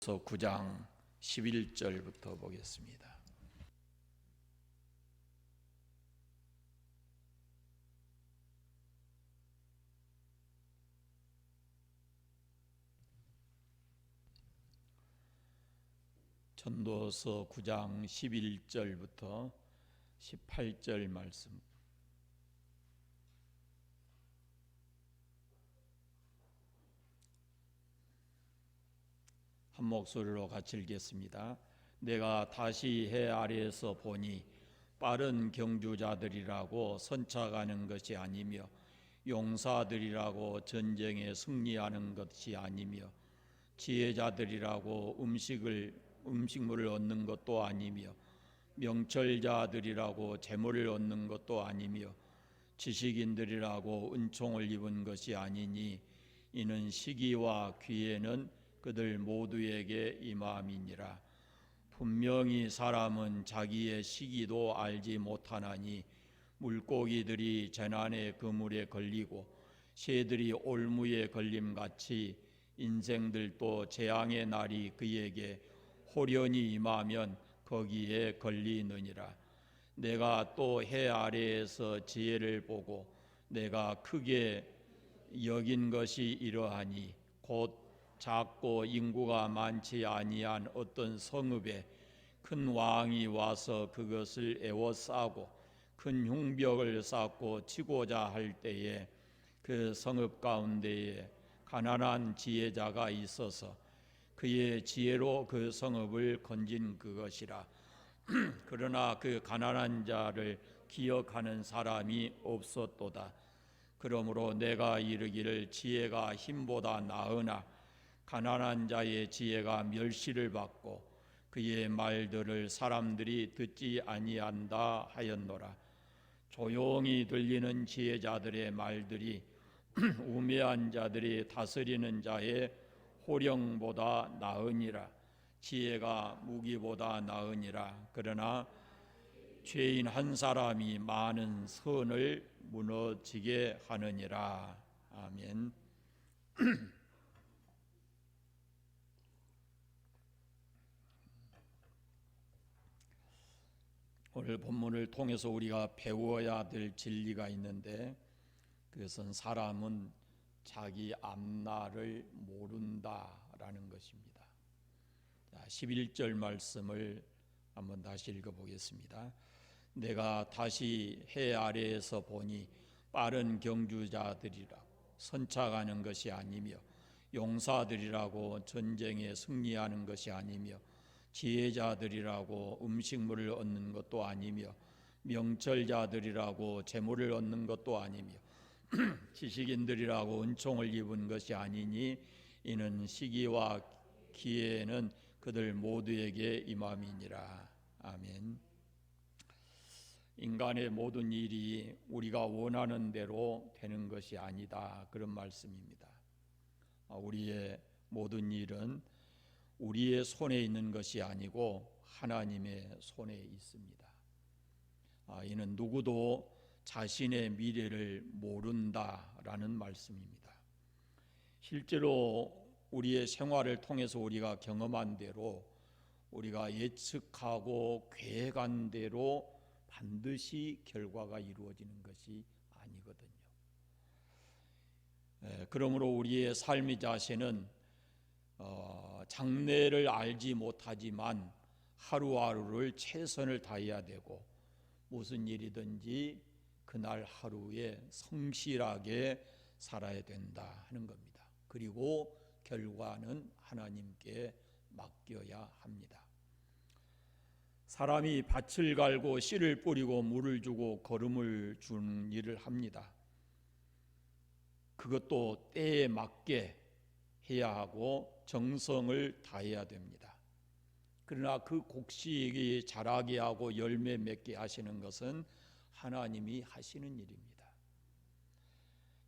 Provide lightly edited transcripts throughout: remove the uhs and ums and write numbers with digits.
9장 11절부터 보겠습니다. 전도서 9장 11절부터 18절 말씀. 한 목소리로 같이 읽겠습니다. 내가 다시 해 아래에서 보니 빠른 경주자들이라고 선착하는 것이 아니며 용사들이라고 전쟁에 승리하는 것이 아니며 지혜자들이라고 음식물을 얻는 것도 아니며 명철자들이라고 재물을 얻는 것도 아니며 지식인들이라고 은총을 입은 것이 아니니 이는 시기와 기회는 그들 모두에게 임함이니라. 분명히 사람은 자기의 시기도 알지 못하나니 물고기들이 재난의 그물에 걸리고 새들이 올무에 걸림같이 인생들도 재앙의 날이 그에게 호련히 임하면 거기에 걸리느니라. 내가 또 해 아래에서 지혜를 보고 내가 크게 여긴 것이 이러하니 곧 작고 인구가 많지 아니한 어떤 성읍에 큰 왕이 와서 그것을 에워싸고 큰 흉벽을 쌓고 치고자 할 때에 그 성읍 가운데에 가난한 지혜자가 있어서 그의 지혜로 그 성읍을 건진 그것이라. 그러나 그 가난한 자를 기억하는 사람이 없었도다. 그러므로 내가 이르기를 지혜가 힘보다 나으나 가난한 자의 지혜가 멸시를 받고 그의 말들을 사람들이 듣지 아니한다 하였노라. 조용히 들리는 지혜자들의 말들이 우매한 자들이 다스리는 자의 호령보다 나으니라. 지혜가 무기보다 나으니라. 그러나 죄인 한 사람이 많은 선을 무너지게 하느니라. 아멘. 오늘 본문을 통해서 우리가 배워야 될 진리가 있는데 그것은 사람은 자기 앞날을 모른다라는 것입니다. 11절 말씀을 한번 다시 읽어보겠습니다. 내가 다시 해 아래에서 보니 빠른 경주자들이라 선착하는 것이 아니며 용사들이라고 전쟁에 승리하는 것이 아니며 지혜자들이라고 음식물을 얻는 것도 아니며 명철자들이라고 재물을 얻는 것도 아니며 지식인들이라고 은총을 입은 것이 아니니 이는 시기와 기회는 그들 모두에게 임함이니라. 아멘. 인간의 모든 일이 우리가 원하는 대로 되는 것이 아니다, 그런 말씀입니다. 우리의 모든 일은 우리의 손에 있는 것이 아니고 하나님의 손에 있습니다. 이는 누구도 자신의 미래를 모른다라는 말씀입니다. 실제로 우리의 생활을 통해서 우리가 경험한 대로 우리가 예측하고 계획한 대로 반드시 결과가 이루어지는 것이 아니거든요. 그러므로 우리의 삶의 자세는 장래를 알지 못하지만 하루하루를 최선을 다해야 되고 무슨 일이든지 그날 하루에 성실하게 살아야 된다 하는 겁니다. 그리고 결과는 하나님께 맡겨야 합니다. 사람이 밭을 갈고 씨를 뿌리고 물을 주고 거름을 주는 일을 합니다. 그것도 때에 맞게 해야 하고 정성을 다해야 됩니다. 그러나 그 곡식이 자라게 하고 열매 맺게 하시는 것은 하나님이 하시는 일입니다.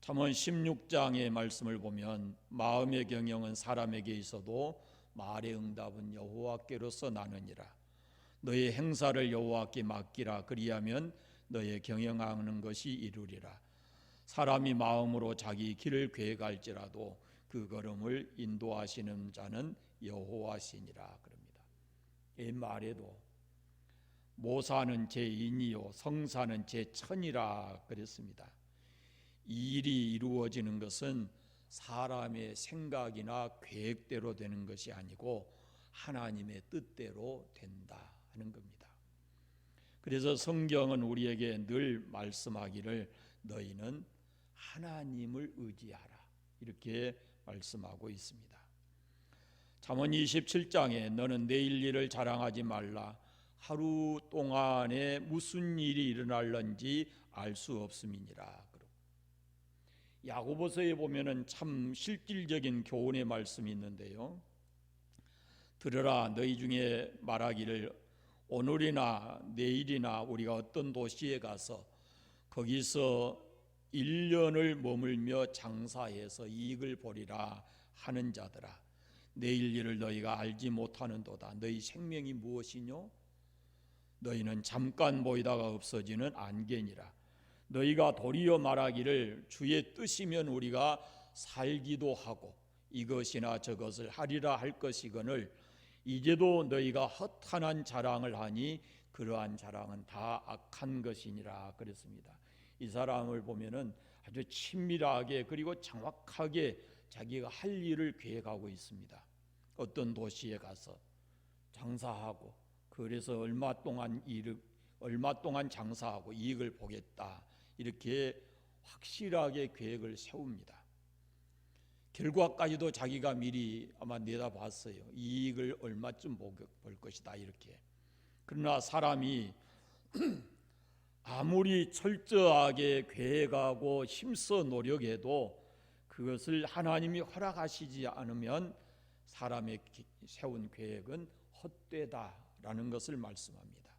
잠언 16장의 말씀을 보면 마음의 경영은 사람에게 있어도 말의 응답은 여호와께로서 나느니라. 너의 행사를 여호와께 맡기라. 그리하면 너의 경영하는 것이 이루리라. 사람이 마음으로 자기 길을 계획할지라도 그 걸음을 인도하시는 자는 여호와시니라 그럽니다. 이 말에도 모사는 제 인이요 성사는 제 천이라 그랬습니다. 이 일이 이루어지는 것은 사람의 생각이나 계획대로 되는 것이 아니고 하나님의 뜻대로 된다 하는 겁니다. 그래서 성경은 우리에게 늘 말씀하기를 너희는 하나님을 의지하라 이렇게 말씀하고 있습니다. 잠언 27장에 너는 내일 일을 자랑하지 말라 하루 동안에 무슨 일이 일어날는지 알 수 없음이니라. 야고보서에 보면은 참 실질적인 교훈의 말씀이 있는데요. 들으라 너희 중에 말하기를 오늘이나 내일이나 우리가 어떤 도시에 가서 거기서 1년을 머물며 장사해서 이익을 보리라 하는 자들아 내일 일을 너희가 알지 못하는도다. 너희 생명이 무엇이뇨? 너희는 잠깐 보이다가 없어지는 안개니라. 너희가 도리어 말하기를 주의 뜻이면 우리가 살기도 하고 이것이나 저것을 하리라 할 것이거늘 이제도 너희가 허탄한 자랑을 하니 그러한 자랑은 다 악한 것이니라 그랬습니다. 이 사람을 보면은 아주 친밀하게 그리고 정확하게 자기가 할 일을 계획하고 있습니다. 어떤 도시에 가서 장사하고 그래서 얼마 동안 장사하고 이익을 보겠다 이렇게 확실하게 계획을 세웁니다. 결과까지도 자기가 미리 아마 내다봤어요. 이익을 얼마쯤 볼 것이다 이렇게. 그러나 사람이 아무리 철저하게 계획하고 힘써 노력해도 그것을 하나님이 허락하시지 않으면 사람의 세운 계획은 헛되다라는 것을 말씀합니다.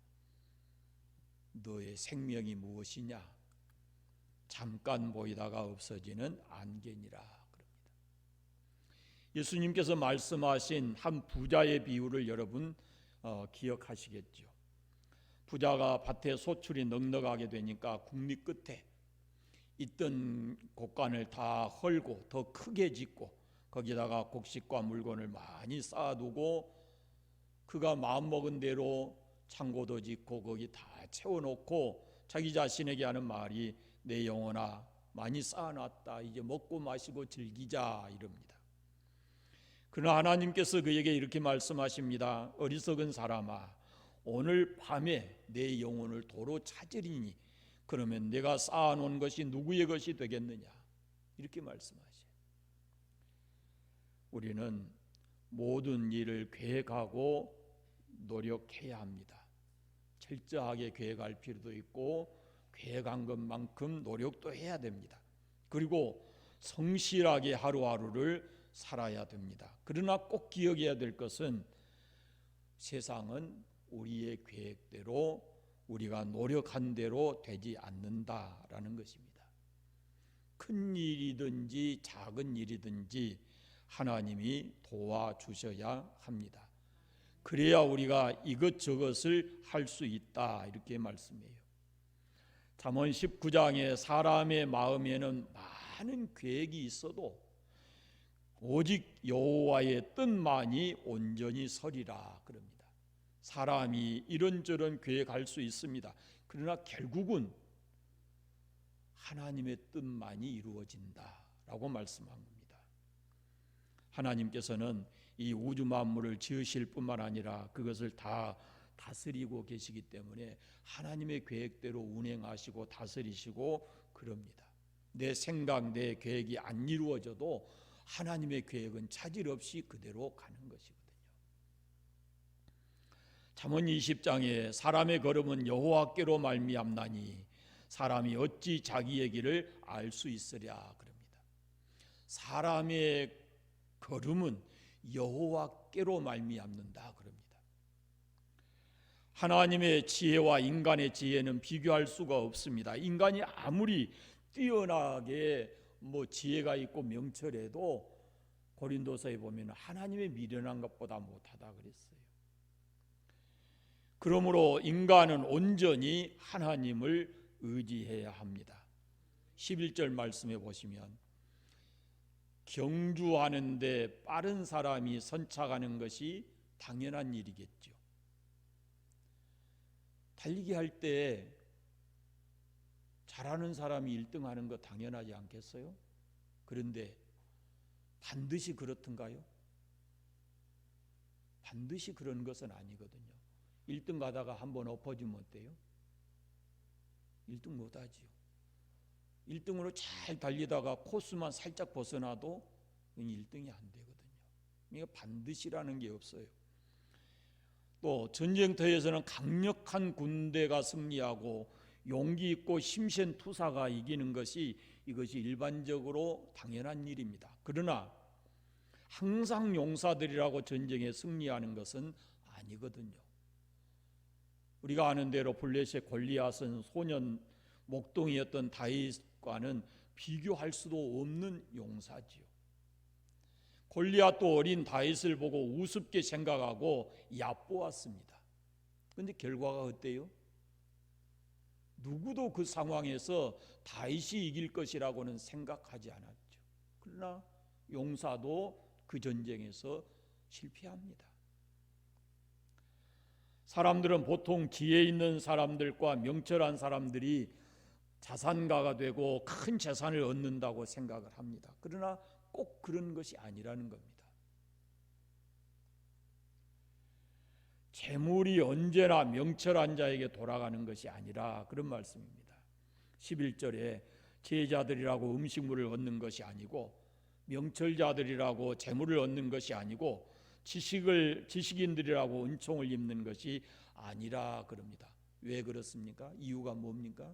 너의 생명이 무엇이냐? 잠깐 보이다가 없어지는 안개니라 그럽니다. 예수님께서 말씀하신 한 부자의 비유를 여러분 기억하시겠죠. 부자가 밭에 소출이 넉넉하게 되니까 국리 끝에 있던 곳간을 다 헐고 더 크게 짓고 거기다가 곡식과 물건을 많이 쌓아두고 그가 마음먹은 대로 창고도 짓고 거기 다 채워놓고 자기 자신에게 하는 말이 내 영혼아 많이 쌓아놨다 이제 먹고 마시고 즐기자 이럽니다. 그러나 하나님께서 그에게 이렇게 말씀하십니다. 어리석은 사람아 오늘 밤에 내 영혼을 도로 찾으리니 그러면 내가 쌓아놓은 것이 누구의 것이 되겠느냐 이렇게 말씀하셔요. 우리는 모든 일을 계획하고 노력해야 합니다. 철저하게 계획할 필요도 있고 계획한 것만큼 노력도 해야 됩니다. 그리고 성실하게 하루하루를 살아야 됩니다. 그러나 꼭 기억해야 될 것은 세상은 우리의 계획대로 우리가 노력한 대로 되지 않는다라는 것입니다. 큰 일이든지 작은 일이든지 하나님이 도와주셔야 합니다. 그래야 우리가 이것저것을 할 수 있다 이렇게 말씀해요. 잠언 19장에 사람의 마음에는 많은 계획이 있어도 오직 여호와의 뜻만이 온전히 서리라 그럽니다. 사람이 이런저런 계획할 수 있습니다. 그러나 결국은 하나님의 뜻만이 이루어진다라고 말씀한 겁니다. 하나님께서는 이 우주 만물을 지으실 뿐만 아니라 그것을 다 다스리고 계시기 때문에 하나님의 계획대로 운행하시고 다스리시고 그럽니다. 내 생각, 내 계획이 안 이루어져도 하나님의 계획은 차질 없이 그대로 가는 것이거든요. 잠언 20장에 사람의 걸음은 여호와께로 말미암나니 사람이 어찌 자기의 길을 알 수 있으랴 그럽니다. 사람의 걸음은 여호와께로 말미암는다 그럽니다. 하나님의 지혜와 인간의 지혜는 비교할 수가 없습니다. 인간이 아무리 뛰어나게 지혜가 있고 명철해도 고린도서에 보면 하나님의 미련한 것보다 못하다 그랬어요. 그러므로 인간은 온전히 하나님을 의지해야 합니다. 11절 말씀해 보시면 경주하는데 빠른 사람이 선착하는 것이 당연한 일이겠죠. 달리기 할 때 잘하는 사람이 1등 하는 거 당연하지 않겠어요? 그런데 반드시 그렇던가요? 반드시 그런 것은 아니거든요. 1등 가다가 한번 엎어지면 어때요? 1등 못하지요. 1등으로 잘 달리다가 코스만 살짝 벗어나도 1등이 안 되거든요. 그러니까 반드시라는 게 없어요. 또 전쟁터에서는 강력한 군대가 승리하고 용기 있고 힘센 투사가 이기는 것이 이것이 일반적으로 당연한 일입니다. 그러나 항상 용사들이라고 전쟁에 승리하는 것은 아니거든요. 우리가 아는 대로 블레셋 골리앗은 소년 목동이었던 다윗과는 비교할 수도 없는 용사지요. 골리앗도 어린 다윗을 보고 우습게 생각하고 얕보았습니다. 그런데 결과가 어때요? 누구도 그 상황에서 다윗이 이길 것이라고는 생각하지 않았죠. 그러나 용사도 그 전쟁에서 실패합니다. 사람들은 보통 지혜 있는 사람들과 명철한 사람들이 자산가가 되고 큰 재산을 얻는다고 생각을 합니다. 그러나 꼭 그런 것이 아니라는 겁니다. 재물이 언제나 명철한 자에게 돌아가는 것이 아니라 그런 말씀입니다. 11절에 제자들이라고 음식물을 얻는 것이 아니고 명철자들이라고 재물을 얻는 것이 아니고 지식인들이라고 은총을 입는 것이 아니라 그럽니다. 왜 그렇습니까? 이유가 뭡니까?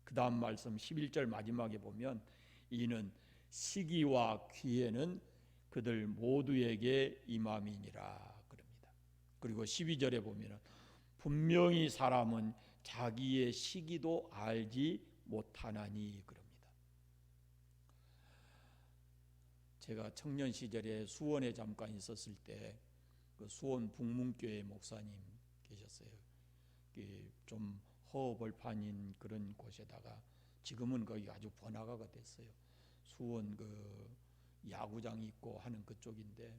그 다음 말씀 11절 마지막에 보면 이는 시기와 기회는 그들 모두에게 임함이니라 그럽니다. 그리고 12절에 보면 분명히 사람은 자기의 시기도 알지 못하나니 그럽니다. 제가 청년 시절에 수원에 잠깐 있었을 때 그 수원 북문교회 목사님 계셨어요. 좀 허벌판인 그런 곳에다가 지금은 거기 아주 번화가가 됐어요. 수원 그 야구장 있고 하는 그쪽인데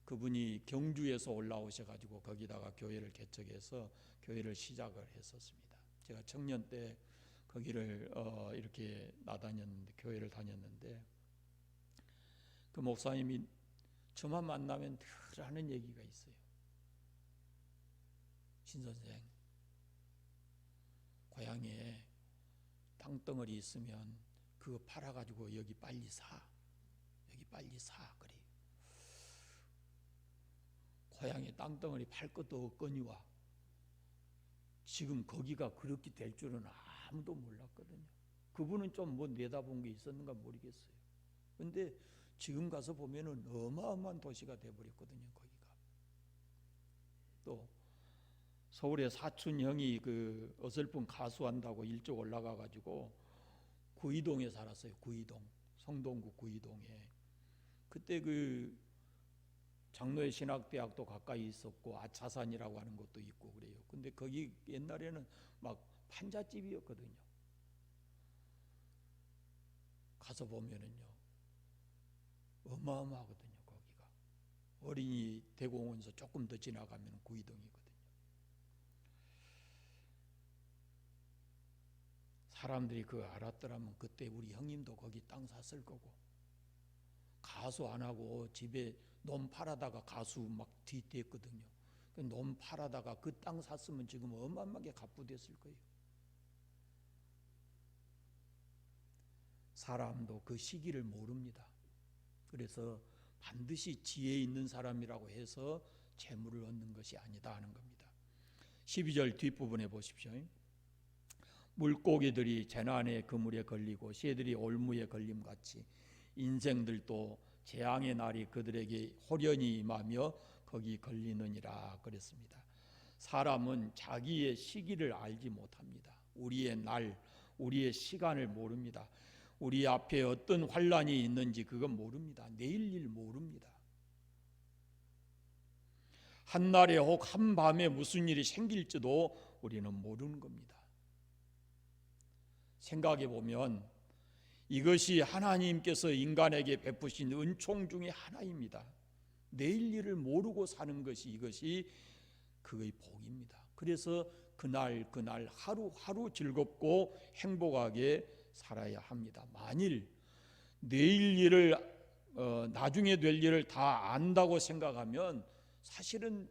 그분이 경주에서 올라오셔가지고 거기다가 교회를 개척해서 교회를 시작을 했었습니다. 제가 청년 때 거기를 이렇게 나다녔는데 교회를 다녔는데 그 목사님이 저만 만나면 늘 하는 얘기가 있어요. 신 선생, 고향에 땅덩어리 있으면 그거 팔아가지고 여기 빨리 사. 그래. 고향에 땅덩어리 팔 것도 없거니와 지금 거기가 그렇게 될 줄은 아무도 몰랐거든요. 그분은 좀 뭐 내다본 게 있었는가 모르겠어요. 근데 지금 가서 보면은 어마어마한 도시가 돼버렸거든요. 거기가. 또 서울의 사촌 형이 그 어설픈 가수한다고 일찍 올라가 가지고 구이동에 살았어요. 구이동, 성동구 구이동에. 그때 그 장로의 신학대학도 가까이 있었고 아차산이라고 하는 것도 있고 그래요. 근데 거기 옛날에는 막 판잣집이었거든요. 가서 보면은요 어마어마하거든요. 거기가 어린이 대공원에서 조금 더 지나가면 구이동이거든요. 사람들이 그거 알았더라면 그때 우리 형님도 거기 땅 샀을 거고 가수 안 하고 집에 논 팔아다가 가수 막 뒤댔거든요. 논 팔아다가 그 땅 샀으면 지금 어마어마하게 갑부됐을 거예요. 사람도 그 시기를 모릅니다. 그래서 반드시 지혜 있는 사람이라고 해서 재물을 얻는 것이 아니다 하는 겁니다. 12절 뒷부분에 보십시오. 물고기들이 재난의 그물에 걸리고 새들이 올무에 걸림같이 인생들도 재앙의 날이 그들에게 호련히 임하며 거기 걸리느니라 그랬습니다. 사람은 자기의 시기를 알지 못합니다. 우리의 날, 우리의 시간을 모릅니다. 우리 앞에 어떤 환란이 있는지 그건 모릅니다. 내일 일 모릅니다. 한날에 혹 한밤에 무슨 일이 생길지도 우리는 모르는 겁니다. 생각해 보면 이것이 하나님께서 인간에게 베푸신 은총 중에 하나입니다. 내일 일을 모르고 사는 것이 이것이 그의 복입니다. 그래서 그날 하루하루 즐겁고 행복하게 살아야 합니다. 만일 내일 일을 나중에 될 일을 다 안다고 생각하면 사실은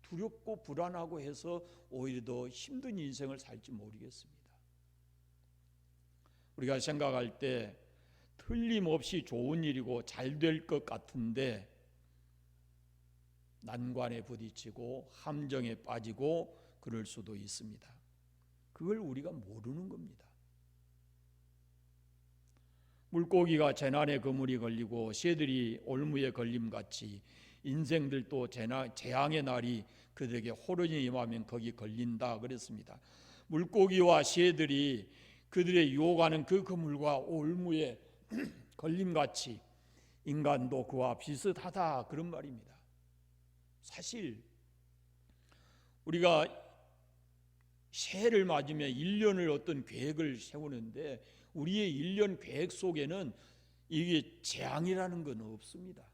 두렵고 불안하고 해서 오히려 더 힘든 인생을 살지 모르겠습니다. 우리가 생각할 때 틀림없이 좋은 일이고 잘 될 것 같은데 난관에 부딪히고 함정에 빠지고 그럴 수도 있습니다. 그걸 우리가 모르는 겁니다. 물고기가 재난에 그물이 걸리고 새들이 올무에 걸림같이 인생들도 재앙의 날이 그들에게 호련히 임하면 거기 걸린다 그랬습니다. 물고기와 새들이 그들의 유혹하는 그 그물과 올무에 걸림같이 인간도 그와 비슷하다 그런 말입니다. 사실 우리가 새해를 맞으며 1년을 어떤 계획을 세우는데 우리의 1년 계획 속에는 이게 재앙이라는 건 없습니다.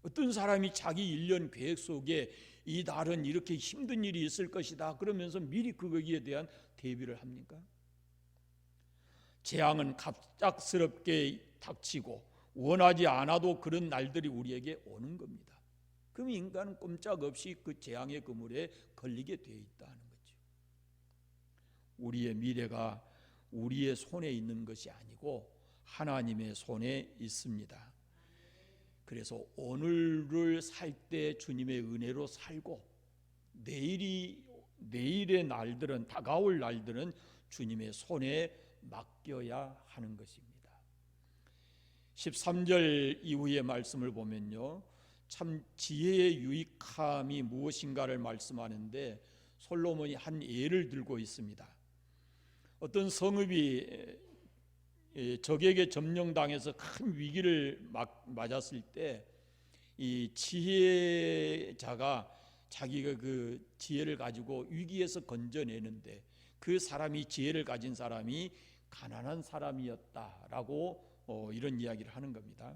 어떤 사람이 자기 1년 계획 속에 이 달은 이렇게 힘든 일이 있을 것이다 그러면서 미리 거기에 대한 대비를 합니까? 재앙은 갑작스럽게 닥치고 원하지 않아도 그런 날들이 우리에게 오는 겁니다. 그럼 인간은 꼼짝없이 그 재앙의 그물에 걸리게 되어 있다는 거죠. 우리의 미래가 우리의 손에 있는 것이 아니고 하나님의 손에 있습니다. 그래서 오늘을 살 때 주님의 은혜로 살고 내일의 날들은 다가올 날들은 주님의 손에 맡겨야 하는 것입니다. 13절 이후의 말씀을 보면요, 참 지혜의 유익함이 무엇인가를 말씀하는데 솔로몬이 한 예를 들고 있습니다. 어떤 성읍이 적에게 점령당해서 큰 위기를 맞았을 때 이 지혜자가 자기가 그 지혜를 가지고 위기에서 건져내는데 그 사람이 지혜를 가진 사람이 가난한 사람이었다라고 이런 이야기를 하는 겁니다.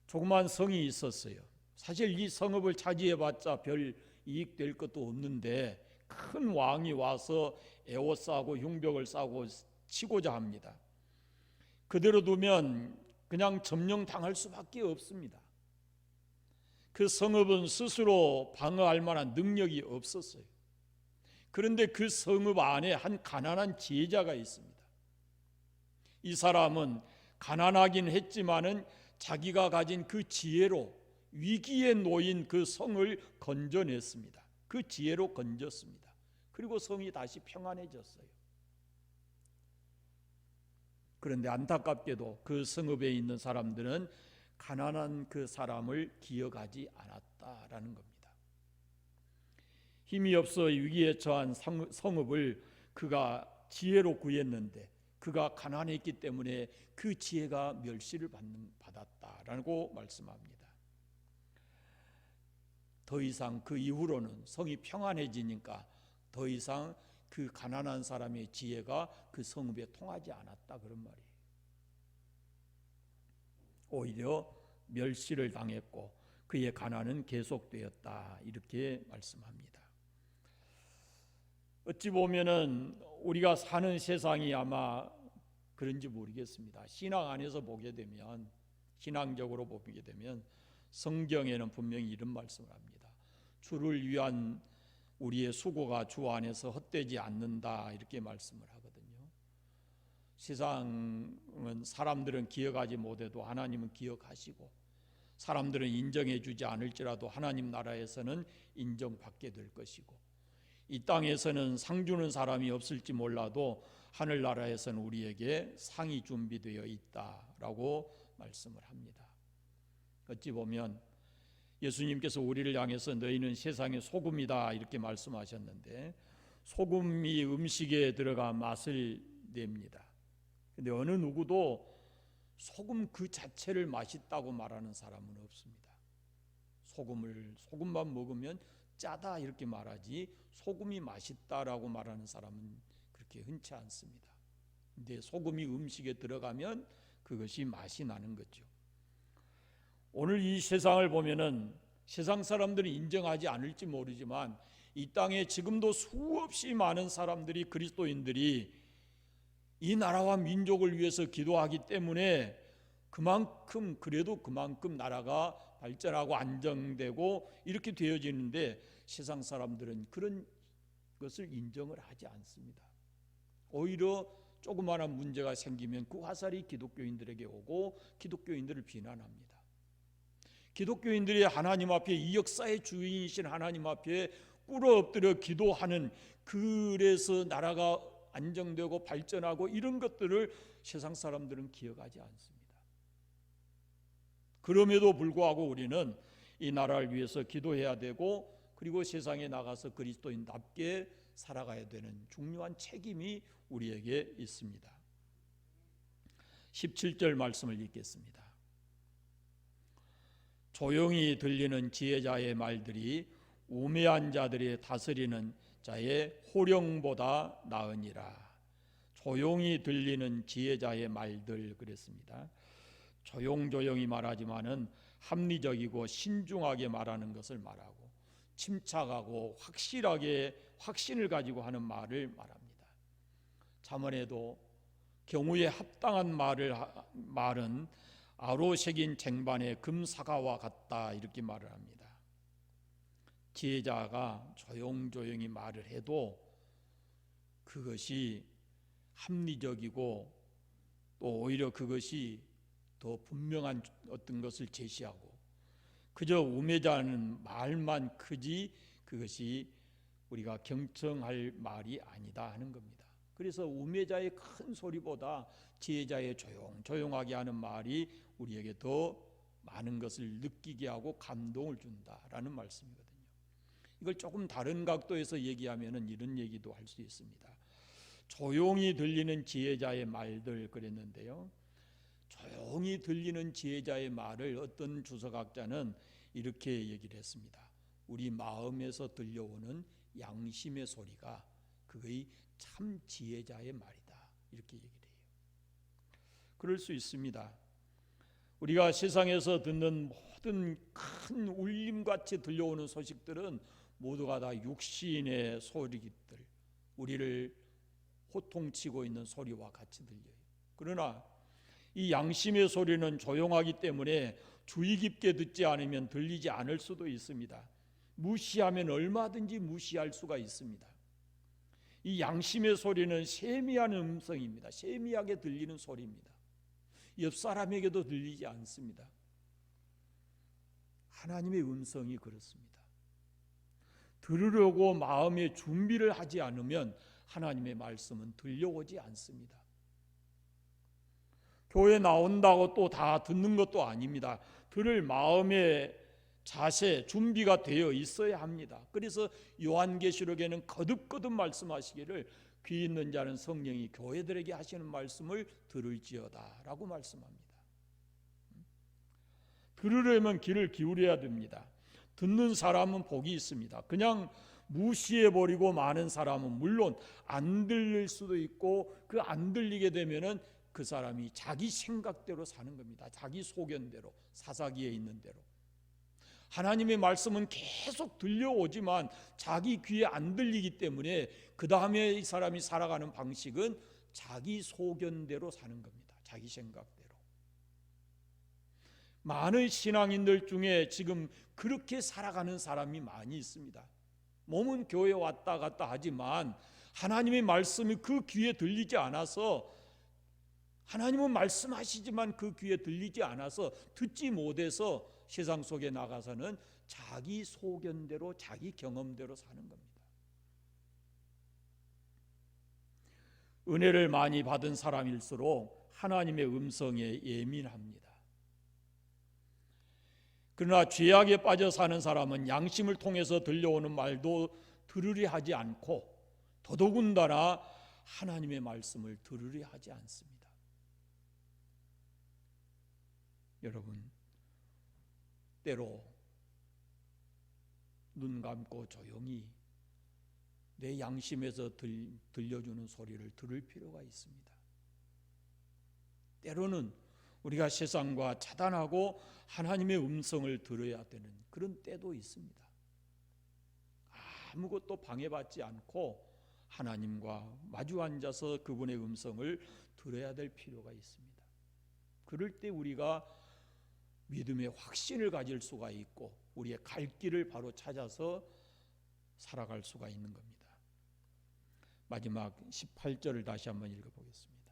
조그만 성이 있었어요. 사실 이 성읍을 차지해봤자 별 이익 될 것도 없는데 큰 왕이 와서 에워싸고 흉벽을 쌓고 치고자 합니다. 그대로 두면 그냥 점령당할 수밖에 없습니다. 그 성읍은 스스로 방어할 만한 능력이 없었어요. 그런데 그 성읍 안에 한 가난한 지혜자가 있습니다. 이 사람은 가난하긴 했지만은 자기가 가진 그 지혜로 위기에 놓인 그 성을 건져냈습니다. 그 지혜로 건졌습니다. 그리고 성이 다시 평안해졌어요. 그런데 안타깝게도 그 성읍에 있는 사람들은 가난한 그 사람을 기억하지 않았다라는 겁니다. 힘이 없어 위기에 처한 성읍을 그가 지혜로 구했는데 그가 가난했기 때문에 그 지혜가 멸시를 받았다라고 말씀합니다. 더 이상 그 이후로는 성이 평안해지니까 더 이상 그 가난한 사람의 지혜가 그 성읍에 통하지 않았다 그런 말이에요. 오히려 멸시를 당했고 그의 가난은 계속되었다 이렇게 말씀합니다. 어찌 보면은 우리가 사는 세상이 아마 그런지 모르겠습니다. 신앙 안에서 보게 되면 신앙적으로 보게 되면 성경에는 분명히 이런 말씀을 합니다. 주를 위한 우리의 수고가 주 안에서 헛되지 않는다 이렇게 말씀을 하거든요. 세상은 사람들은 기억하지 못해도 하나님은 기억하시고 사람들은 인정해 주지 않을지라도 하나님 나라에서는 인정받게 될 것이고 이 땅에서는 상 주는 사람이 없을지 몰라도 하늘나라에서는 우리에게 상이 준비되어 있다라고 말씀을 합니다. 어찌 보면 예수님께서 우리를 향해서 너희는 세상의 소금이다 이렇게 말씀하셨는데 소금이 음식에 들어가 맛을 냅니다. 근데 어느 누구도 소금 그 자체를 맛있다고 말하는 사람은 없습니다. 소금만 먹으면 짜다 이렇게 말하지 소금이 맛있다라고 말하는 사람은 그렇게 흔치 않습니다. 근데 소금이 음식에 들어가면 그것이 맛이 나는 거죠. 오늘 이 세상을 보면은 세상 사람들이 인정하지 않을지 모르지만 이 땅에 지금도 수없이 많은 사람들이, 그리스도인들이 이 나라와 민족을 위해서 기도하기 때문에 그만큼 나라가 발전하고 안정되고 이렇게 되어지는데, 세상 사람들은 그런 것을 인정을 하지 않습니다. 오히려 조그마한 문제가 생기면 그 화살이 기독교인들에게 오고 기독교인들을 비난합니다. 기독교인들이 하나님 앞에, 이 역사의 주인이신 하나님 앞에 꿇어 엎드려 기도하는, 그래서 나라가 안정되고 발전하고 이런 것들을 세상 사람들은 기억하지 않습니다. 그럼에도 불구하고 우리는 이 나라를 위해서 기도해야 되고, 그리고 세상에 나가서 그리스도인답게 살아가야 되는 중요한 책임이 우리에게 있습니다. 17절 말씀을 읽겠습니다. 조용히 들리는 지혜자의 말들이 우매한 자들이 다스리는 자의 호령보다 나으니라. 조용히 들리는 지혜자의 말들 그랬습니다. 조용조용히 말하지만은 합리적이고 신중하게 말하는 것을 말하고, 침착하고 확실하게 확신을 가지고 하는 말을 말합니다. 잠언에도 경우에 합당한 말은 아로 새긴 쟁반의 금사과와 같다, 이렇게 말을 합니다. 지혜자가 조용조용히 말을 해도 그것이 합리적이고 또 오히려 그것이 더 분명한 어떤 것을 제시하고, 그저 우매자는 말만 크지 그것이 우리가 경청할 말이 아니다 하는 겁니다. 그래서 우매자의 큰 소리보다 지혜자의 조용하게 하는 말이 우리에게 더 많은 것을 느끼게 하고 감동을 준다라는 말씀이거든요. 이걸 조금 다른 각도에서 얘기하면은 이런 얘기도 할 수 있습니다. 조용히 들리는 지혜자의 말들 그랬는데요, 조용히 들리는 지혜자의 말을 어떤 주석학자는 이렇게 얘기를 했습니다. 우리 마음에서 들려오는 양심의 소리가 그의 참 지혜자의 말이다, 이렇게 얘기를 해요. 그럴 수 있습니다. 우리가 세상에서 듣는 모든 큰 울림같이 들려오는 소식들은 모두가 다 육신의 소리들, 우리를 호통치고 있는 소리와 같이 들려요. 그러나 이 양심의 소리는 조용하기 때문에 주의 깊게 듣지 않으면 들리지 않을 수도 있습니다. 무시하면 얼마든지 무시할 수가 있습니다. 이 양심의 소리는 세미한 음성입니다. 세미하게 들리는 소리입니다. 옆 사람에게도 들리지 않습니다. 하나님의 음성이 그렇습니다. 들으려고 마음의 준비를 하지 않으면 하나님의 말씀은 들려오지 않습니다. 교회 나온다고 또 다 듣는 것도 아닙니다. 들을 마음의 자세, 준비가 되어 있어야 합니다. 그래서 요한계시록에는 거듭거듭 말씀하시기를 귀 있는 자는 성령이 교회들에게 하시는 말씀을 들을지어다 라고 말씀합니다. 들으려면 귀를 기울여야 됩니다. 듣는 사람은 복이 있습니다. 그냥 무시해버리고 많은 사람은 물론 안 들릴 수도 있고, 그 안 들리게 되면은 그 사람이 자기 생각대로 사는 겁니다. 자기 소견대로, 사사기에 있는 대로. 하나님의 말씀은 계속 들려오지만 자기 귀에 안 들리기 때문에 그 다음에 이 사람이 살아가는 방식은 자기 소견대로 사는 겁니다. 자기 생각대로. 많은 신앙인들 중에 지금 그렇게 살아가는 사람이 많이 있습니다. 몸은 교회 왔다 갔다 하지만 하나님의 말씀이 그 귀에 들리지 않아서, 하나님은 말씀하시지만 그 귀에 들리지 않아서, 듣지 못해서 세상 속에 나가서는 자기 소견대로 자기 경험대로 사는 겁니다. 은혜를 많이 받은 사람일수록 하나님의 음성에 예민합니다. 그러나 죄악에 빠져 사는 사람은 양심을 통해서 들려오는 말도 들으려 하지 않고, 더더군다나 하나님의 말씀을 들으려 하지 않습니다. 여러분, 때로 눈 감고 조용히 내 양심에서 들려주는 소리를 들을 필요가 있습니다. 때로는 우리가 세상과 차단하고 하나님의 음성을 들어야 되는 그런 때도 있습니다. 아무것도 방해받지 않고 하나님과 마주 앉아서 그분의 음성을 들어야 될 필요가 있습니다. 그럴 때 우리가 믿음의 확신을 가질 수가 있고 우리의 갈 길을 바로 찾아서 살아갈 수가 있는 겁니다. 마지막 18절을 다시 한번 읽어보겠습니다.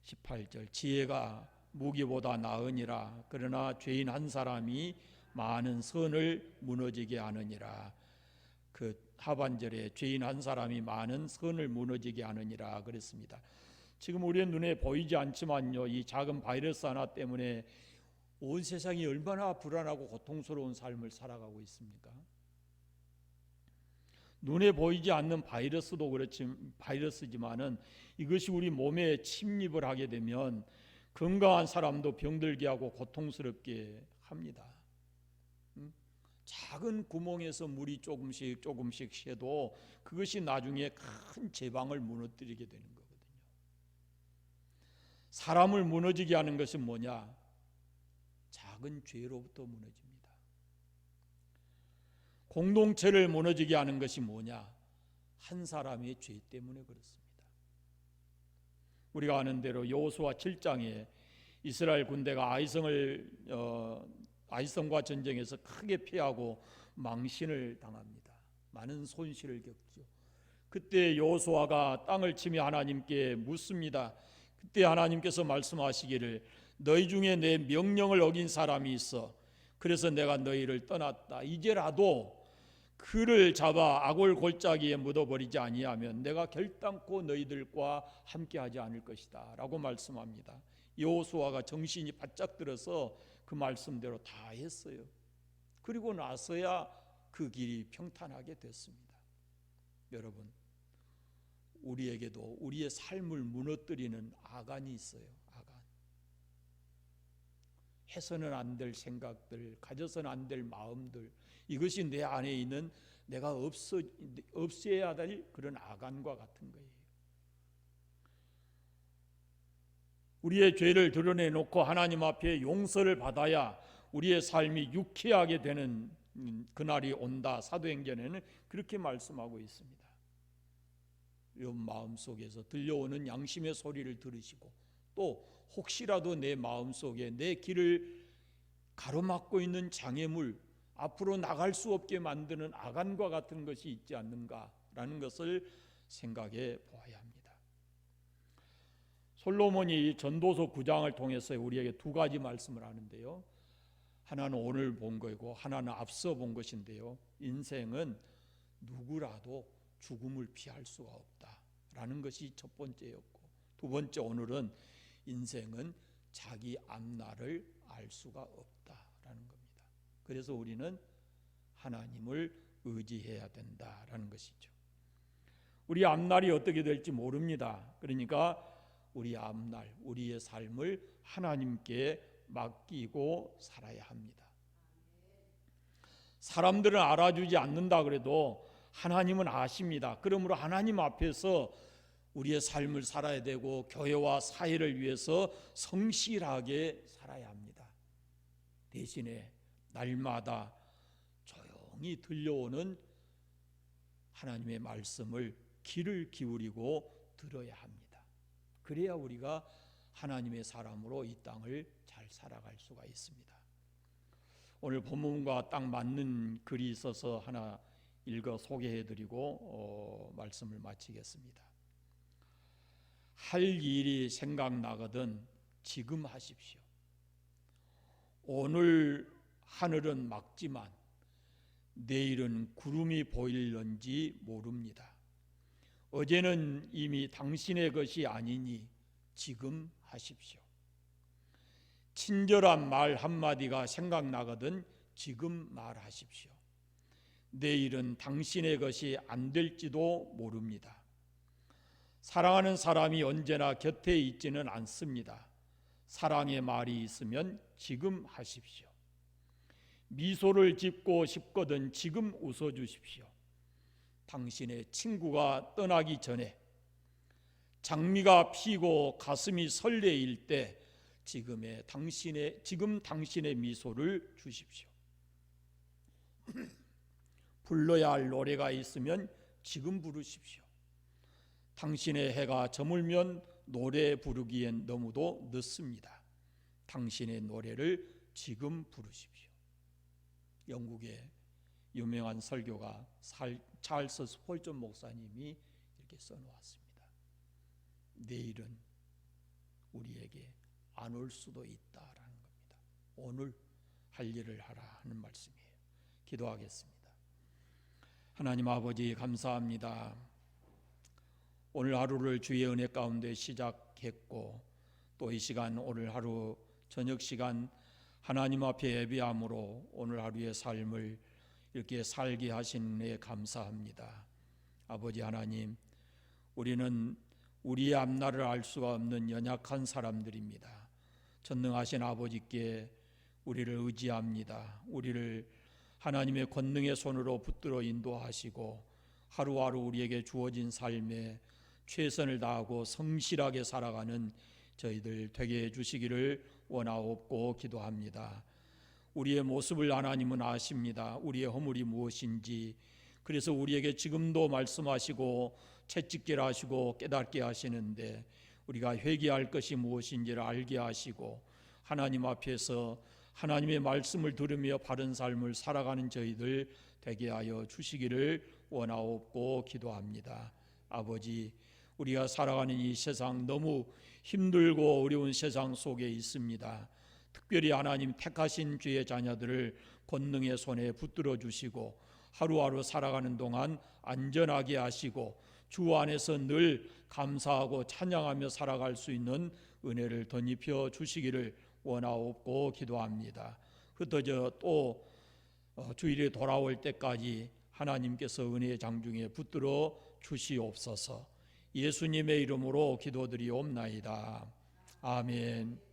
18절 지혜가 무기보다 나으니라. 그러나 죄인 한 사람이 많은 선을 무너지게 하느니라. 그 하반절에 죄인 한 사람이 많은 선을 무너지게 하느니라 그랬습니다. 지금 우리의 눈에 보이지 않지만요, 이 작은 바이러스 하나 때문에 온 세상이 얼마나 불안하고 고통스러운 삶을 살아가고 있습니까? 눈에 보이지 않는 바이러스도 바이러스지만은 이것이 우리 몸에 침입을 하게 되면 건강한 사람도 병들게 하고 고통스럽게 합니다. 작은 구멍에서 물이 조금씩 새도 그것이 나중에 큰 제방을 무너뜨리게 되는 거거든요. 사람을 무너지게 하는 것은 뭐냐? 작은 죄로부터 무너집니다. 공동체를 무너지게 하는 것이 뭐냐? 한 사람의 죄 때문에 그렇습니다. 우리가 아는 대로 여호수아 7장에 이스라엘 군대가 아이성과 전쟁에서 크게 패하고 망신을 당합니다. 많은 손실을 겪죠. 그때 여호수아가 땅을 치며 하나님께 묻습니다. 그때 하나님께서 말씀하시기를 너희 중에 내 명령을 어긴 사람이 있어. 그래서 내가 너희를 떠났다. 이제라도 그를 잡아 아골 골짜기에 묻어버리지 아니하면 내가 결단코 너희들과 함께하지 않을 것이다 라고 말씀합니다. 여호수아가 정신이 바짝 들어서 그 말씀대로 다 했어요. 그리고 나서야 그 길이 평탄하게 됐습니다. 여러분, 우리에게도 우리의 삶을 무너뜨리는 아간이 있어요. 아간. 해서는 안 될 생각들, 가져서는 안 될 마음들, 이것이 내 안에 있는 내가 없애야 될 그런 아간과 같은 거예요. 우리의 죄를 드러내놓고 하나님 앞에 용서를 받아야 우리의 삶이 유쾌하게 되는 그날이 온다. 사도행전에는 그렇게 말씀하고 있습니다. 여러분 마음속에서 들려오는 양심의 소리를 들으시고 또 혹시라도 내 마음속에 내 길을 가로막고 있는 장애물, 앞으로 나갈 수 없게 만드는 아간과 같은 것이 있지 않는가라는 것을 생각해 보아야 합니다. 솔로몬이 전도서 9장을 통해서 우리에게 두 가지 말씀을 하는데요. 하나는 오늘 본 거고 하나는 앞서 본 것인데요. 인생은 누구라도 죽음을 피할 수가 없다라는 것이 첫 번째였고, 두 번째 오늘은 인생은 자기 앞날을 알 수가 없다라는 겁니다. 그래서 우리는 하나님을 의지해야 된다라는 것이죠. 우리 앞날이 어떻게 될지 모릅니다. 그러니까 우리 앞날, 우리의 삶을 하나님께 맡기고 살아야 합니다. 사람들은 알아주지 않는다 그래도 하나님은 아십니다. 그러므로 하나님 앞에서 우리의 삶을 살아야 되고 교회와 사회를 위해서 성실하게 살아야 합니다. 대신에 날마다 조용히 들려오는 하나님의 말씀을 귀를 기울이고 들어야 합니다. 그래야 우리가 하나님의 사람으로 이 땅을 잘 살아갈 수가 있습니다. 오늘 본문과 딱 맞는 글이 있어서 하나 읽어 소개해드리고 말씀을 마치겠습니다. 할 일이 생각나거든 지금 하십시오. 오늘 하늘은 맑지만 내일은 구름이 보일런지 모릅니다. 어제는 이미 당신의 것이 아니니 지금 하십시오. 친절한 말 한마디가 생각나거든 지금 말하십시오. 내일은 당신의 것이 안 될지도 모릅니다. 사랑하는 사람이 언제나 곁에 있지는 않습니다. 사랑의 말이 있으면 지금 하십시오. 미소를 짓고 싶거든 지금 웃어주십시오. 당신의 친구가 떠나기 전에 장미가 피고 가슴이 설레일 때 지금 당신의 미소를 주십시오. 불러야 할 노래가 있으면 지금 부르십시오. 당신의 해가 저물면 노래 부르기엔 너무도 늦습니다. 당신의 노래를 지금 부르십시오. 영국의 유명한 설교가 찰스 스폴전 목사님이 이렇게 써놓았습니다. 내일은 우리에게 안 올 수도 있다라는 겁니다. 오늘 할 일을 하라 하는 말씀이에요. 기도하겠습니다. 하나님 아버지, 감사합니다. 오늘 하루를 주의 은혜 가운데 시작했고 또 이 시간, 오늘 하루 저녁 시간 하나님 앞에 예배함으로 오늘 하루의 삶을 이렇게 살게 하신 은혜에 감사합니다. 아버지 하나님, 우리는 우리의 앞날을 알 수가 없는 연약한 사람들입니다. 전능하신 아버지께 우리를 의지합니다. 우리를 하나님의 권능의 손으로 붙들어 인도하시고 하루하루 우리에게 주어진 삶에 최선을 다하고 성실하게 살아가는 저희들 되게 해주시기를 원하옵고 기도합니다. 우리의 모습을 하나님은 아십니다. 우리의 허물이 무엇인지. 그래서 우리에게 지금도 말씀하시고 채찍질 하시고 깨닫게 하시는데 우리가 회개할 것이 무엇인지를 알게 하시고 하나님 앞에서 하나님의 말씀을 들으며 바른 삶을 살아가는 저희들 되게 하여 주시기를 원하옵고 기도합니다. 아버지, 우리가 살아가는 이 세상 너무 힘들고 어려운 세상 속에 있습니다. 특별히 하나님 택하신 주의 자녀들을 권능의 손에 붙들어 주시고 하루하루 살아가는 동안 안전하게 하시고 주 안에서 늘 감사하고 찬양하며 살아갈 수 있는 은혜를 덧입혀 주시기를 원하옵고 기도합니다. 흩어져 또 주일에 돌아올 때까지 하나님께서 은혜의 장중에 붙들어 주시옵소서. 예수님의 이름으로 기도드리옵나이다. 아멘.